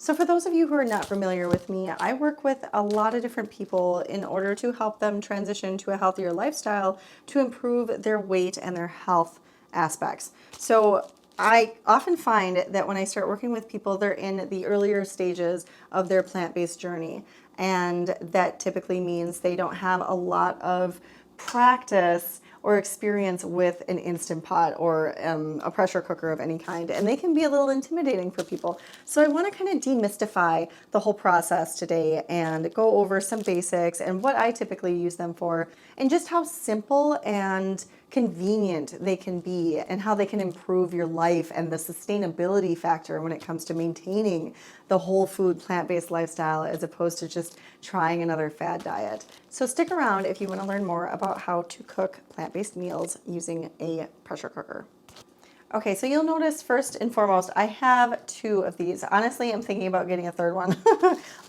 So for those of you who are not familiar with me, I work with a lot of different people in order to help them transition to a healthier lifestyle to improve their weight and their health aspects. So I often find that when I start working with people, they're in the earlier stages of their plant-based journey. And that typically means they don't have a lot of practice or experience with an Instant Pot or a pressure cooker of any kind, and they can be a little intimidating for people. So I want to kind of demystify the whole process today and go over some basics and what I typically use them for, and just how simple and convenient they can be and how they can improve your life and the sustainability factor when it comes to maintaining the whole food plant-based lifestyle as opposed to just trying another fad diet. So stick around if you want to learn more about how to cook plant-based meals using a pressure cooker. Okay, so you'll notice first and foremost, I have 2 of these. Honestly, I'm thinking about getting a 3rd one,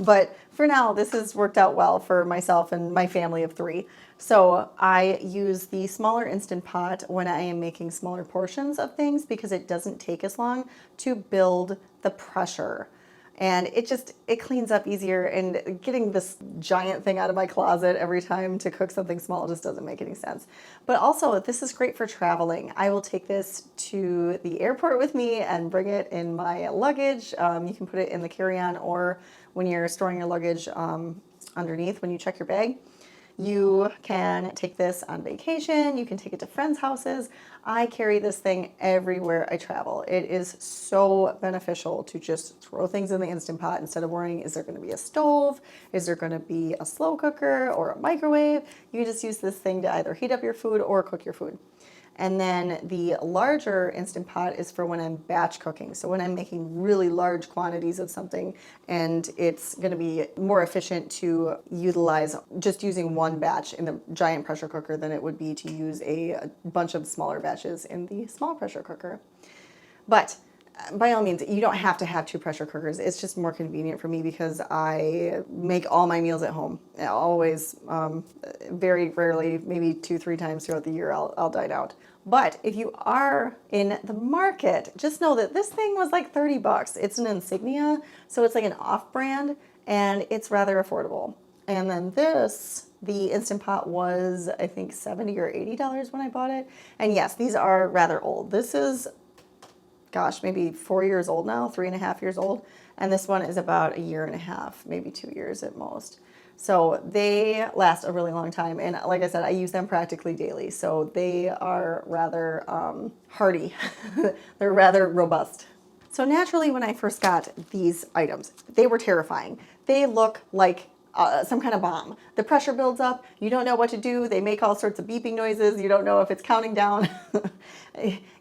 but for now, this has worked out well for myself and my family of 3. So I use the smaller Instant Pot when I am making smaller portions of things because it doesn't take as long to build the pressure. And it cleans up easier, and getting this giant thing out of my closet every time to cook something small just doesn't make any sense. But also, this is great for traveling. I will take this to the airport with me and bring it in my luggage. You can put it in the carry-on, or when you're storing your luggage underneath when you check your bag. You can take this on vacation. You can take it to friends' houses. I carry this thing everywhere I travel. It is so beneficial to just throw things in the Instant Pot instead of worrying, is there going to be a stove? Is there going to be a slow cooker or a microwave? You just use this thing to either heat up your food or cook your food. And then the larger Instant Pot is for when I'm batch cooking. So when I'm making really large quantities of something, and it's going to be more efficient to utilize just using one batch in the giant pressure cooker than it would be to use a bunch of smaller batches in the small pressure cooker. But by all means, you don't have to have 2 pressure cookers. It's just more convenient for me because I make all my meals at home. Always, very rarely, maybe 2-3 times throughout the year, I'll dine out. But if you are in the market, just know that this thing was like $30. It's an Insignia, so it's like an off-brand, and it's rather affordable. And then this, the Instant Pot, was I think $70 or $80 when I bought it. And yes, these are rather old. This is, gosh, maybe 4 years old now, 3.5 years old. And this one is about 1.5 years, maybe 2 years at most. So they last a really long time. And like I said, I use them practically daily. So they are rather hardy. They're rather robust. So naturally, when I first got these items, they were terrifying. They look like some kind of bomb. The pressure builds up. You don't know what to do. They make all sorts of beeping noises. You don't know if it's counting down.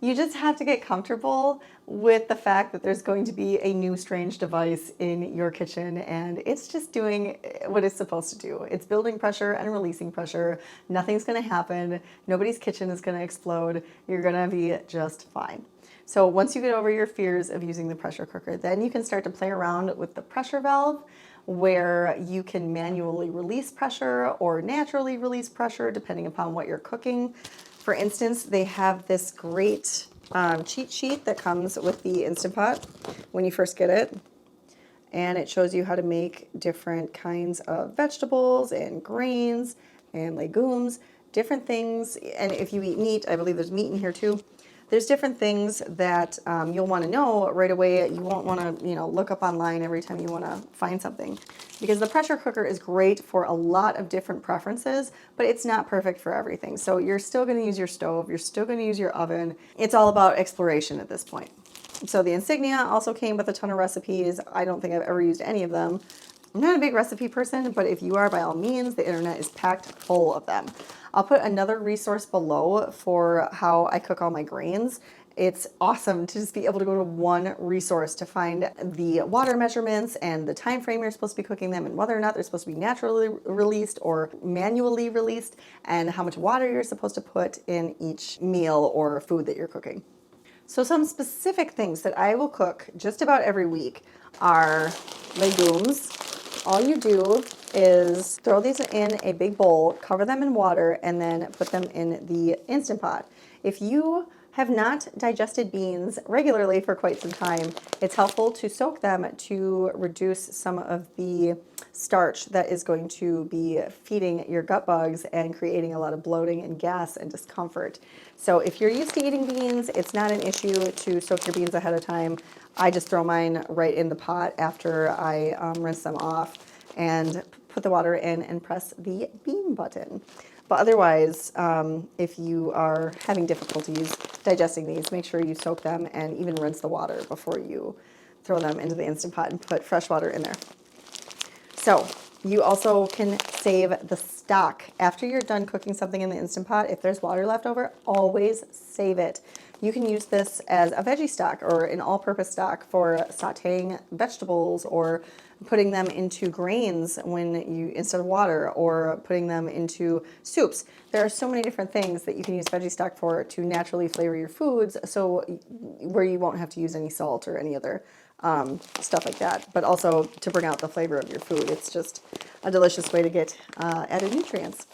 You just have to get comfortable with the fact that there's going to be a new strange device in your kitchen, and it's just doing what it's supposed to do. It's building pressure and releasing pressure. Nothing's going to happen. Nobody's kitchen is going to explode. You're going to be just fine. So once you get over your fears of using the pressure cooker, then you can start to play around with the pressure valve, where you can manually release pressure or naturally release pressure depending upon what you're cooking. For instance, they have this great cheat sheet that comes with the Instant Pot when you first get it. And it shows you how to make different kinds of vegetables and grains and legumes, different things. And if you eat meat, I believe there's meat in here too. There's different things that you'll want to know right away. You won't want to, look up online every time you want to find something, because the pressure cooker is great for a lot of different preferences, but it's not perfect for everything. So you're still going to use your stove. You're still going to use your oven. It's all about exploration at this point. So the Insignia also came with a ton of recipes. I don't think I've ever used any of them. I'm not a big recipe person, but if you are, by all means, the internet is packed full of them. I'll put another resource below for how I cook all my grains. It's awesome to just be able to go to one resource to find the water measurements and the time frame you're supposed to be cooking them, and whether or not they're supposed to be naturally released or manually released, and how much water you're supposed to put in each meal or food that you're cooking. So some specific things that I will cook just about every week are legumes. All you do is throw these in a big bowl, cover them in water, and then put them in the Instant Pot. If you have not digested beans regularly for quite some time, it's helpful to soak them to reduce some of the starch that is going to be feeding your gut bugs and creating a lot of bloating and gas and discomfort. So if you're used to eating beans, it's not an issue to soak your beans ahead of time. I just throw mine right in the pot after I rinse them off and put the water in and press the bean button. But otherwise, if you are having difficulties digesting these, make sure you soak them and even rinse the water before you throw them into the Instant Pot and put fresh water in there. So you also can save the stock. After you're done cooking something in the Instant Pot, if there's water left over, always save it. You can use this as a veggie stock or an all-purpose stock for sautéing vegetables or putting them into grains instead of water, or putting them into soups. There are so many different things that you can use veggie stock for to naturally flavor your foods, so where you won't have to use any salt or any other stuff like that, but also to bring out the flavor of your food. It's just a delicious way to get added nutrients.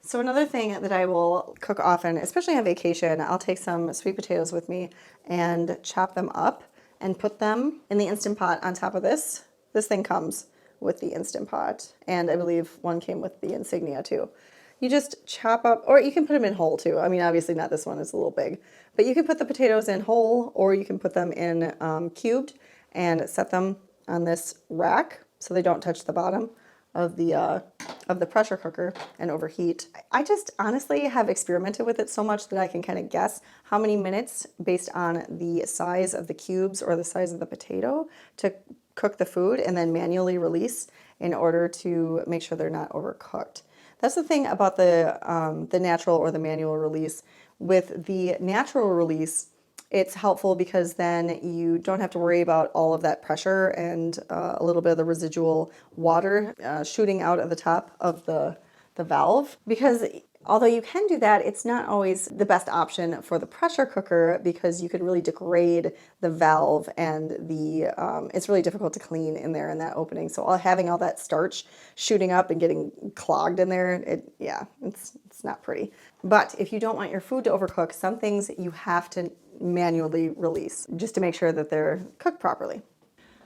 So another thing that I will cook often, especially on vacation, I'll take some sweet potatoes with me and chop them up and put them in the Instant Pot on top of this. This thing comes with the Instant Pot, and I believe one came with the Insignia too. You just chop up, or you can put them in whole too. I mean, obviously not this one, it's a little big, but you can put the potatoes in whole, or you can put them in cubed and set them on this rack so they don't touch the bottom of the pressure cooker and overheat. I just honestly have experimented with it so much that I can kind of guess how many minutes based on the size of the cubes or the size of the potato to cook the food, and then manually release in order to make sure they're not overcooked. That's the thing about the natural or the manual release. With the natural release, it's helpful because then you don't have to worry about all of that pressure and a little bit of the residual water shooting out of the top of the valve. Because although you can do that, it's not always the best option for the pressure cooker, because you could really degrade the valve, and it's really difficult to clean in there in that opening. So having all that starch shooting up and getting clogged in there, it's not pretty. But if you don't want your food to overcook, some things you have to manually release just to make sure that they're cooked properly.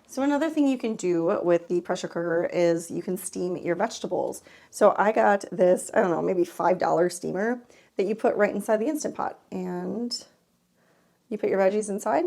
So another thing you can do with the pressure cooker is you can steam your vegetables. So I got this, I don't know, maybe $5 steamer that you put right inside the Instant Pot, and you put your veggies inside.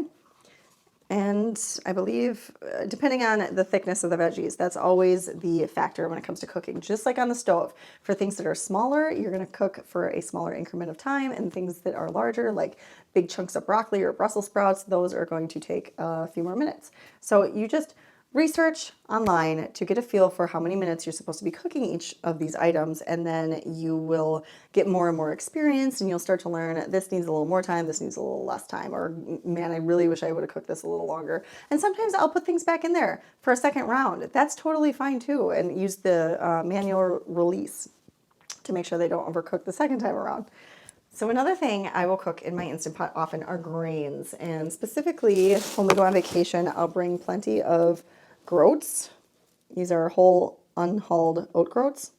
And I believe, depending on the thickness of the veggies, that's always the factor when it comes to cooking. Just like on the stove, for things that are smaller, you're going to cook for a smaller increment of time, and things that are larger, like big chunks of broccoli or Brussels sprouts, those are going to take a few more minutes. So you just research online to get a feel for how many minutes you're supposed to be cooking each of these items, and then you will get more and more experience, and you'll start to learn this needs a little more time, this needs a little less time, or man, I really wish I would have cooked this a little longer. And sometimes I'll put things back in there for a second round. That's totally fine too, and use the manual release to make sure they don't overcook the second time around. So another thing I will cook in my Instant Pot often are grains, and specifically when we go on vacation, I'll bring plenty of groats. These are whole unhulled oat groats,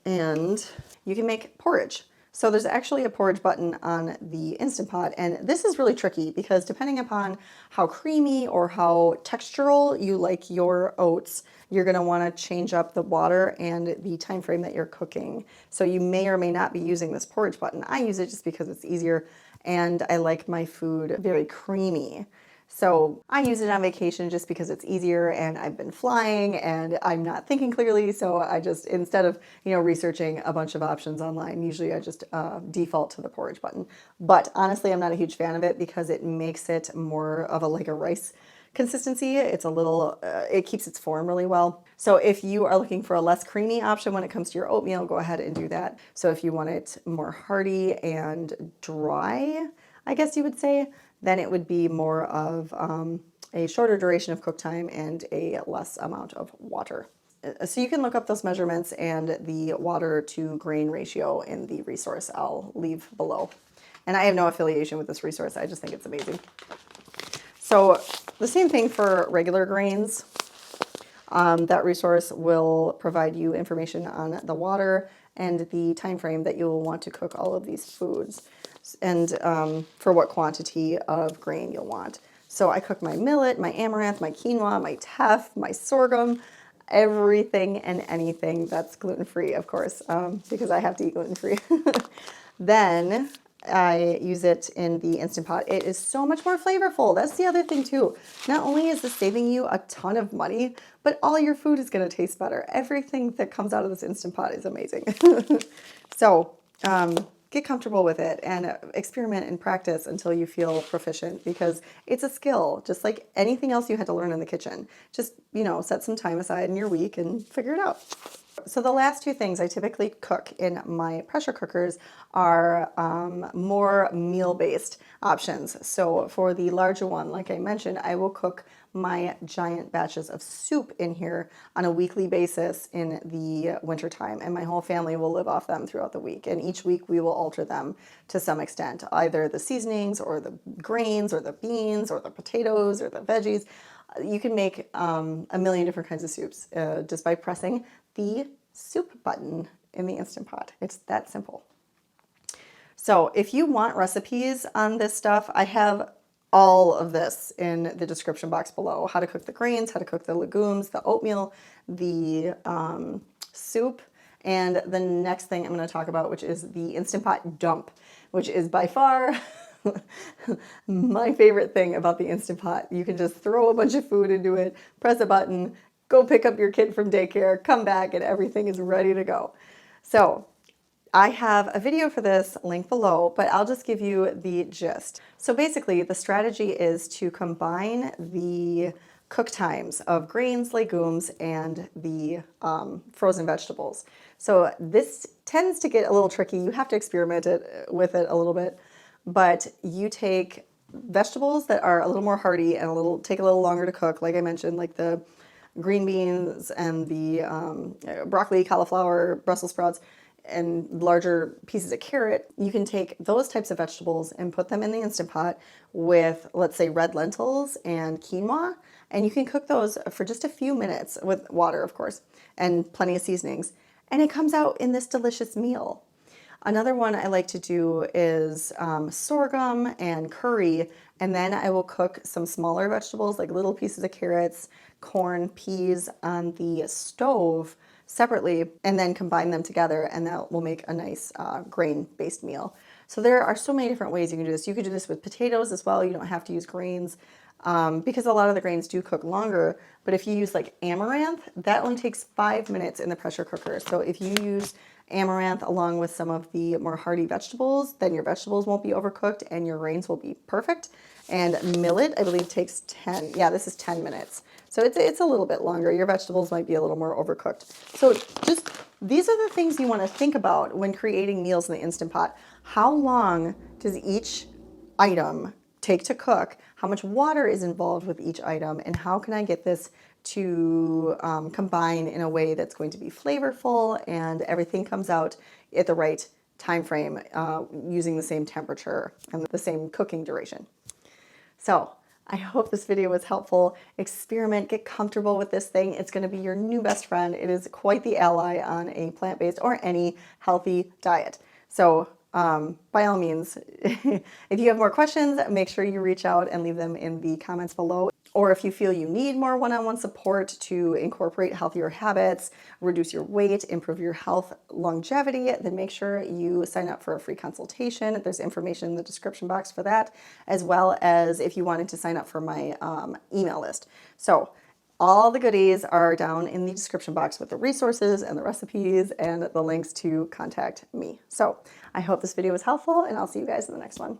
and you can make porridge. So there's actually a porridge button on the Instant Pot, and this is really tricky because depending upon how creamy or how textural you like your oats, you're going to want to change up the water and the time frame that you're cooking. So you may or may not be using this porridge button. I use it just because it's easier, and I like my food very creamy. So I use it on vacation just because it's easier, and I've been flying and I'm not thinking clearly. So I just, instead of, researching a bunch of options online, usually I just default to the porridge button. But honestly, I'm not a huge fan of it because it makes it more of like a rice consistency. It's a little, it keeps its form really well. So if you are looking for a less creamy option when it comes to your oatmeal, go ahead and do that. So if you want it more hearty and dry, I guess you would say, then it would be more of a shorter duration of cook time and a less amount of water. So you can look up those measurements and the water to grain ratio in the resource I'll leave below. And I have no affiliation with this resource. I just think it's amazing. So the same thing for regular grains. That resource will provide you information on the water and the time frame that you'll want to cook all of these foods. and for what quantity of grain you'll want. So I cook my millet, my amaranth, my quinoa, my teff, my sorghum, everything and anything that's gluten-free, of course, because I have to eat gluten-free. Then I use it in the Instant Pot. It is so much more flavorful. That's the other thing too. Not only is this saving you a ton of money, but all your food is going to taste better. Everything that comes out of this Instant Pot is amazing. So get comfortable with it and experiment and practice until you feel proficient, because it's a skill, just like anything else you had to learn in the kitchen. Just, set some time aside in your week and figure it out. So the last two things I typically cook in my pressure cookers are more meal-based options. So for the larger one, like I mentioned, I will cook my giant batches of soup in here on a weekly basis in the wintertime, and my whole family will live off them throughout the week. And each week we will alter them to some extent, either the seasonings or the grains or the beans or the potatoes or the veggies. You can make a million different kinds of soups just by pressing the soup button in the Instant Pot. It's that simple. So if you want recipes on this stuff, I have all of this in the description box below. How to cook the grains, how to cook the legumes, the oatmeal, the soup, and the next thing I'm going to talk about, which is the Instant Pot dump, which is by far my favorite thing about the Instant Pot. You can just throw a bunch of food into it, press a button, go pick up your kid from daycare, come back, and everything is ready to go. So I have a video for this link below, but I'll just give you the gist. So basically, the strategy is to combine the cook times of grains, legumes, and the frozen vegetables. So this tends to get a little tricky. You have to experiment with it a little bit, but you take vegetables that are a little more hearty and take a little longer to cook, like I mentioned, like the green beans and the broccoli, cauliflower, Brussels sprouts, and larger pieces of carrot. You can take those types of vegetables and put them in the Instant Pot with, let's say, red lentils and quinoa, and you can cook those for just a few minutes with water, of course, and plenty of seasonings, and it comes out in this delicious meal. Another one I like to do is sorghum and curry, and then I will cook some smaller vegetables like little pieces of carrots, corn, peas on the stove separately, and then combine them together, and that will make a nice grain-based meal. So there are so many different ways you can do this. You could do this with potatoes as well. You don't have to use grains because a lot of the grains do cook longer. But if you use like amaranth, that only takes 5 minutes in the pressure cooker. So if you use amaranth along with some of the more hearty vegetables, then your vegetables won't be overcooked and your grains will be perfect. And millet, I believe, takes 10. Yeah, this is 10 minutes. So it's a little bit longer. Your vegetables might be a little more overcooked. So just these are the things you want to think about when creating meals in the Instant Pot. How long does each item take to cook? How much water is involved with each item? And how can I get this to combine in a way that's going to be flavorful and everything comes out at the right time frame using the same temperature and the same cooking duration? So I hope this video was helpful. Experiment, get comfortable with this thing. It's going to be your new best friend. It is quite the ally on a plant-based or any healthy diet. So by all means, if you have more questions, make sure you reach out and leave them in the comments below. Or if you feel you need more one-on-one support to incorporate healthier habits, reduce your weight, improve your health longevity, then make sure you sign up for a free consultation. There's information in the description box for that, as well as if you wanted to sign up for my email list. So all the goodies are down in the description box with the resources and the recipes and the links to contact me. So I hope this video was helpful, and I'll see you guys in the next one.